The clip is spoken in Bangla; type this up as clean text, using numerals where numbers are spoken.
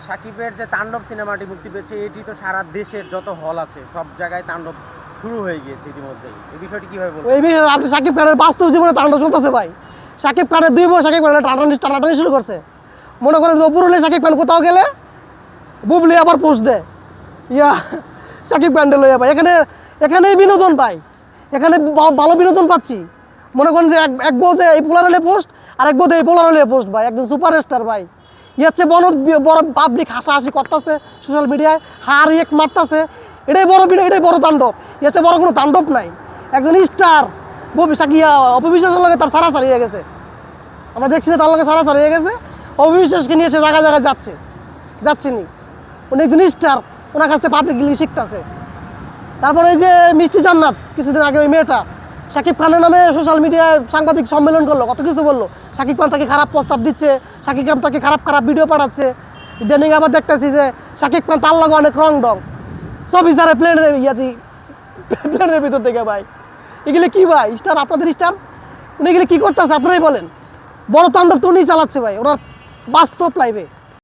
সাকিবের যে তাণ্ডব সিনেমাটি মুক্তি পেয়েছে, এটি তো সারা দেশের যত হল আছে সব জায়গায় তাণ্ডব শুরু হয়ে গিয়েছে ইতিমধ্যেই। এই বিষয়টি কিভাবে বলবেন? এই বিষয়ে আপনি সাকিব খানের বাস্তব জীবনে তাণ্ডব চলতেছে ভাই। সাকিব খানের 2 বছর সাকিব খানের টানাটানি শুরু করছে। মনে করেন যে অপুর হলে সাকিব খান কোথাও গেলে বুবলি আবার পোস্ট দেয় ইয়া সাকিব খানকে লইয়া ভাই। এখানেই বিনোদন পাই, এখানে ভালো বিনোদন পাচ্ছি। মনে করেন যে এক বোধে এই পোলার হলে পোস্ট, আর এক বোধে এই পোলার হলে পোস্ট ভাই। একজন সুপারস্টার ভাই, হচ্ছে বড় পাবলিক হাসাহাসি করতেছে সোশ্যাল মিডিয়ায়, হার এক মারতেছে। এটাই বড় বিনোদন, এটাই বড় তাণ্ডব। হচ্ছে বড় কোনো তাণ্ডব নাই। একজন স্টার সাকিয়া অপবিশ্বাসের লগে তার সারাসারি হয়ে গেছে। আমরা দেখছি না, তার লগে সারাসারি হয়ে গেছে। অপবিশ্বাসকে নিয়ে সে জায়গায় জায়গায় যাচ্ছে নি। উনি একজন স্টার, ওনার কাছ থেকে পাবলিকলি শিখতেছে। তারপরে এই যে মিষ্টি জান্নাত, কিছুদিন আগে ওই মেয়েটা শাকিব খানের নামে সোশ্যাল মিডিয়ায় সাংবাদিক সম্মেলন করলো, কত কিছু বললো। শাকিব খান তাকে খারাপ প্রস্তাব দিচ্ছে, শাকিব খান তাকে খারাপ খারাপ ভিডিও পাঠাচ্ছে। ইদানিং আবার দেখতেছি যে শাকিব খান তার লগে অনেক রং ডং সব ইসারে প্লেনের ভিতর থেকে ভাই। এগুলো কি ভাই? স্টার, আপনাদের স্টার, উনি এগুলো কী করতেছে আপনারাই বলেন। বড় তাণ্ডব তো উনিই চালাচ্ছে ভাই, ওনার বাস্তব লাইফে।